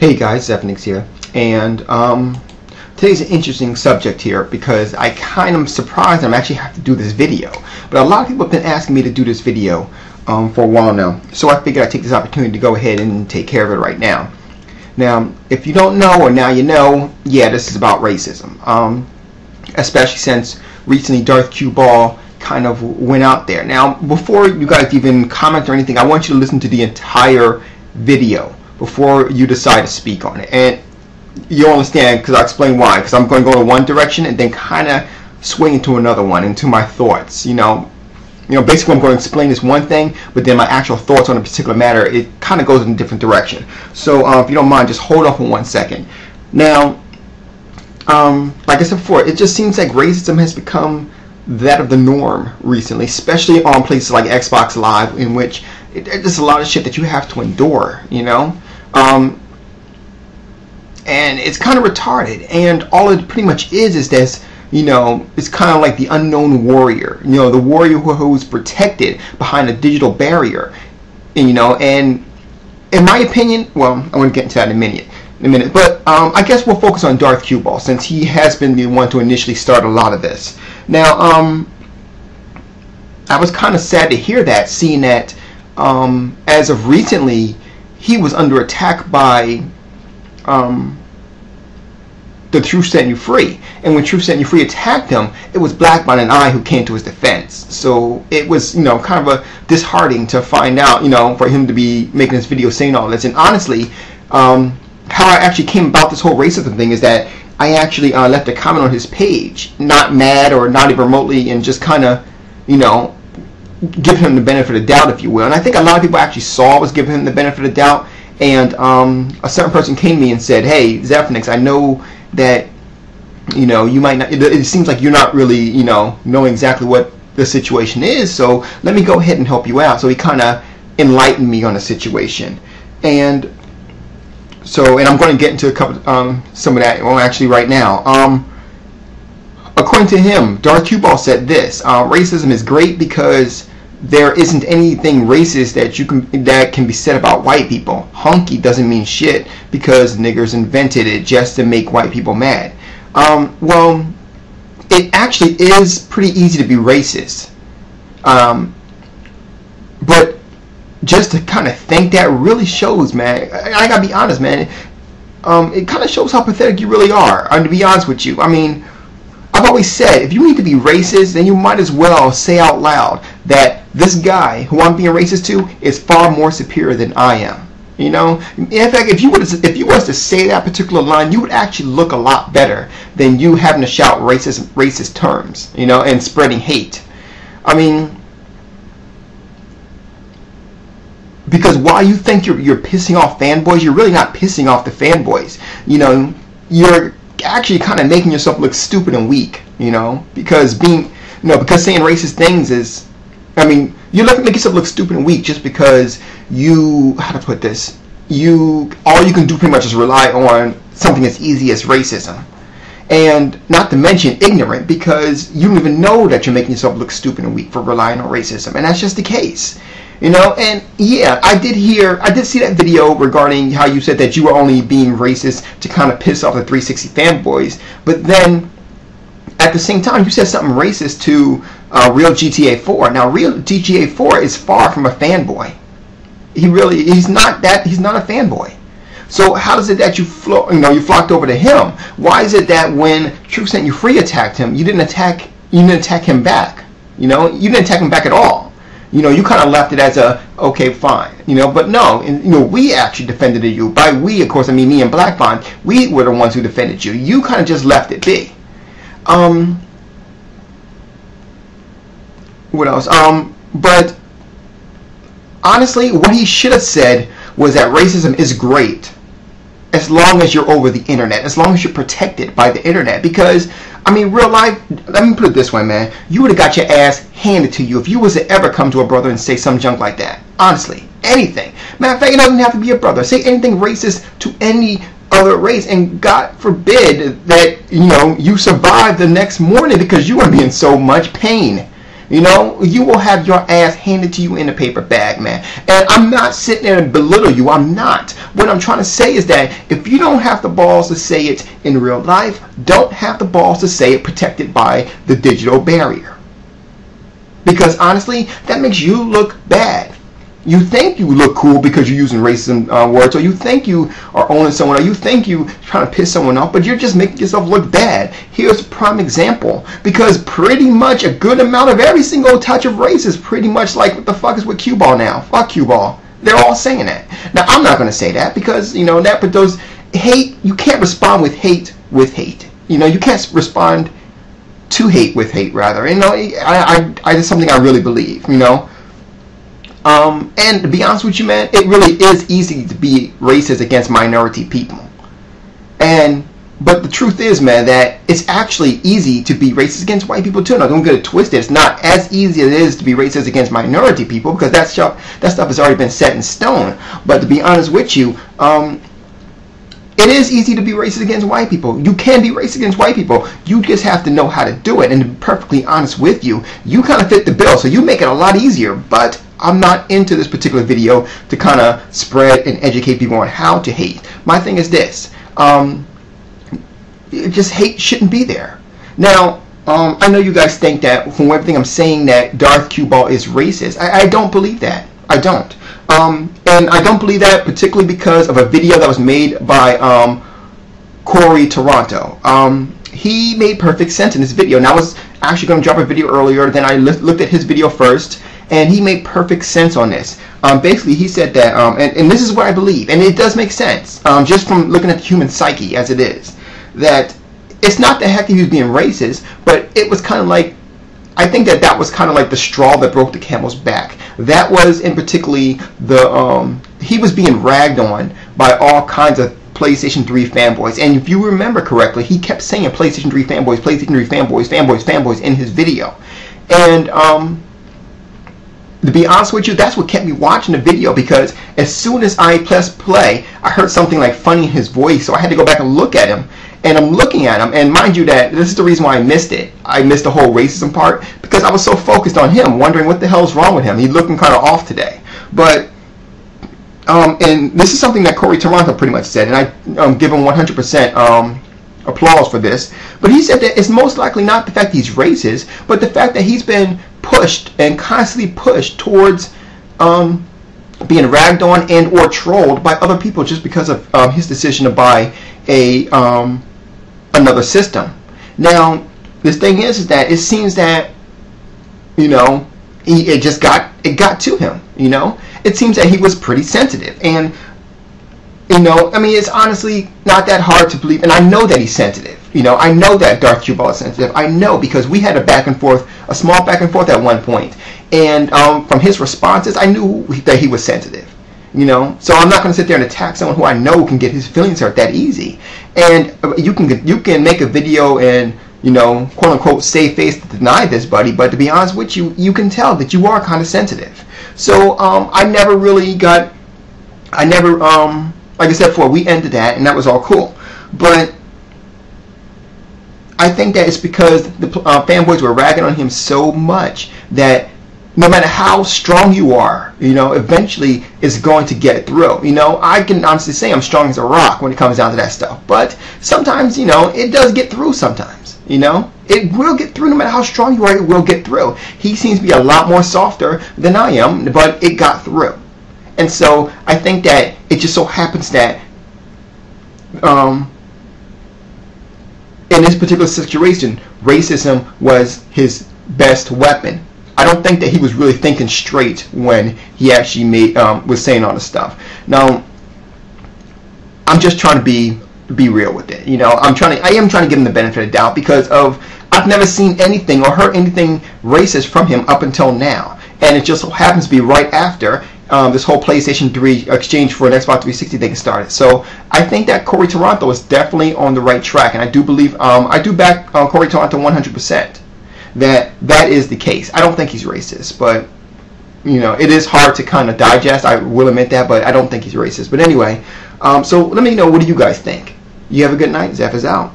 Hey guys, Zephynix here, and today's an interesting subject here because I kind of surprised I'm actually have to do this video. But a lot of people have been asking me to do this video for a while now, so I figured I'd take this opportunity to go ahead and take care of it right now. Now, if you don't know, or now you know, yeah, this is about racism, especially since recently Darth Q Ball kind of went out there. Now, before you guys even comment or anything, I want you to listen to the entire video before you decide to speak on it, and you'll understand because I'll explain why. Because I'm going to go in one direction and then kind of swing into another one, into my thoughts. You know, basically I'm going to explain this one thing, but then my actual thoughts on a particular matter, it kind of goes in a different direction. So if you don't mind, just hold off for 1 second. Now, like I said before, it just seems like racism has become that of the norm recently, especially on places like Xbox Live, in which there's a lot of shit that you have to endure, you know. And it's kind of retarded, and all it pretty much is this, you know, it's kind of like the unknown warrior, you know, the warrior who's protected behind a digital barrier, and, you know, and in my opinion, well, I want to get into that in a minute, but I guess we'll focus on Darth Q Ball since he has been the one to initially start a lot of this. Now, I was kind of sad to hear that, seeing that as of recently, he was under attack by the Truth Set You Free, and when Truth Set You Free attacked him, it was Blackbot and I who came to his defense. So it was, you know, kind of a disheartening to find out, you know, for him to be making this video saying all this. And honestly, how I actually came about this whole racism thing is that I actually left a comment on his page, not mad or not even remotely, and just kind of, you know, giving him the benefit of the doubt, if you will. And I think a lot of people actually saw I was giving him the benefit of the doubt. And a certain person came to me and said, "Hey, Zephynix, I know that, you know, you might not. It seems like you're not really, you know, knowing exactly what the situation is. So let me go ahead and help you out." So he kind of enlightened me on the situation, and so, and I'm going to get into a couple, some of that. Well, actually, right now, according to him, Darth Q Ball said this: racism is great because there isn't anything racist that can be said about white people. Hunky doesn't mean shit because niggers invented it just to make white people mad. Well, it actually is pretty easy to be racist. But just to kind of think that really shows, man. I gotta be honest, man. It kind of shows how pathetic you really are. To be honest with you, I mean, I've always said, if you need to be racist, then you might as well say out loud that this guy who I'm being racist to is far more superior than I am. You know, in fact, if you was to say that particular line, you would actually look a lot better than you having to shout racist terms, you know, and spreading hate. I mean, because while you think you're pissing off fanboys, you're really not pissing off the fanboys. You know, you're actually kind of making yourself look stupid and weak, you know, because because saying racist things is, I mean, you're making yourself look stupid and weak just because you, how to put this, all you can do pretty much is rely on something as easy as racism, and not to mention ignorant, because you don't even know that you're making yourself look stupid and weak for relying on racism, and that's just the case. You know, and yeah, I did see that video regarding how you said that you were only being racist to kind of piss off the 360 fanboys, but then at the same time you said something racist to Real GTA 4. Now, Real GTA 4 is far from a fanboy. He's not a fanboy. So how is it that you flocked over to him? Why is it that when Truth Set You Free attacked him, you didn't attack him back? You know, you didn't attack him back at all. You know, you kind of left it as a, okay, fine, you know, but no, and, you know, we actually defended you. By we, of course, I mean me and Blackbot. We were the ones who defended you. You kind of just left it be. What else? But honestly, what he should have said was that racism is great as long as you're over the internet, as long as you're protected by the internet. Because, I mean, real life, let me put it this way, man. You would have got your ass handed to you if you was to ever come to a brother and say some junk like that. Honestly, anything. Matter of fact, it doesn't have to be a brother. Say anything racist to any other race, and God forbid that, you know, you survive the next morning because you are going to be in so much pain. You know, you will have your ass handed to you in a paper bag, man. And I'm not sitting there and belittle you. I'm not. What I'm trying to say is that if you don't have the balls to say it in real life, don't have the balls to say it protected by the digital barrier. Because honestly, that makes you look bad. You think you look cool because you're using racist words, or you think you are owning someone, or you think you're trying to piss someone off, but you're just making yourself look bad. Here's a prime example, because pretty much a good amount of every single touch of race is pretty much like, what the fuck is with cue ball now? Fuck cue ball. They're all saying that. Now, I'm not going to say that because, you know, that, but those hate, you can't respond with hate with hate. You know, you can't respond to hate with hate, rather. You know, it's something I really believe, you know. And to be honest with you, man, it really is easy to be racist against minority people. But the truth is, man, that it's actually easy to be racist against white people too. Now, don't get it twisted. It's not as easy as it is to be racist against minority people, because that stuff has already been set in stone. But to be honest with you, it is easy to be racist against white people. You can be racist against white people. You just have to know how to do it. And to be perfectly honest with you, you kind of fit the bill, so you make it a lot easier. But I'm not into this particular video to kind of spread and educate people on how to hate. My thing is this. Just hate shouldn't be there. Now, I know you guys think that from everything I'm saying that Darth Cue Ball is racist. I don't believe that. I don't. And I don't believe that particularly because of a video that was made by Corey Toronto. He made perfect sense in this video. And I was actually going to drop a video earlier. Then I looked at his video first. And he made perfect sense on this. Basically, he said that, and this is what I believe. And it does make sense. Just from looking at the human psyche as it is. That it's not the heck that he was being racist. But it was kind of like, I think that was kind of like the straw that broke the camel's back. That was in particularly the, he was being ragged on by all kinds of PlayStation 3 fanboys. And if you remember correctly, he kept saying PlayStation 3 fanboys, PlayStation 3 fanboys, fanboys, fanboys in his video. And, to be honest with you, that's what kept me watching the video, because as soon as I pressed play, I heard something like funny in his voice, so I had to go back and look at him. And I'm looking at him, and mind you that this is the reason why I missed it. I missed the whole racism part, because I was so focused on him, wondering what the hell's wrong with him. He's looking kind of off today. But, and this is something that Corey Toronto pretty much said, and I give him 100% applause for this. But he said that it's most likely not the fact he's racist, but the fact that he's been pushed and constantly pushed towards being ragged on and or trolled by other people just because of his decision to buy a another system. Now, this thing is that it seems that, you know, it got to him. You know, it seems that he was pretty sensitive. And you know, I mean, it's honestly not that hard to believe. And I know that he's sensitive. You know, I know that Darth Cue Ball is sensitive. I know, because we had a back and forth, a small back and forth at one point. And from his responses, I knew that he was sensitive. You know, so I'm not going to sit there and attack someone who I know can get his feelings hurt that easy. And you can make a video and, you know, quote unquote save face to deny this, buddy. But to be honest with you, you can tell that you are kind of sensitive. So I never like I said before, we ended that, and that was all cool. But I think that it's because the fanboys were ragging on him so much that no matter how strong you are, you know, eventually it's going to get through. You know, I can honestly say I'm strong as a rock when it comes down to that stuff. But sometimes, you know, it does get through sometimes. You know, it will get through no matter how strong you are, it will get through. He seems to be a lot more softer than I am, but it got through. And so I think that it just so happens that in this particular situation, racism was his best weapon. I don't think that he was really thinking straight when he actually was saying all this stuff. Now, I'm just trying to be real with it. You know, I am trying to give him the benefit of the doubt, because I've never seen anything or heard anything racist from him up until now. And it just so happens to be right after this whole PlayStation 3 exchange for an Xbox 360 thing started. So I think that Corey Toronto is definitely on the right track, and I do believe, I do back Corey Toronto 100%. That is the case. I don't think he's racist, but you know, it is hard to kind of digest. I will admit that, but I don't think he's racist. But anyway, so let me know, what do you guys think? You have a good night. Zeph is out.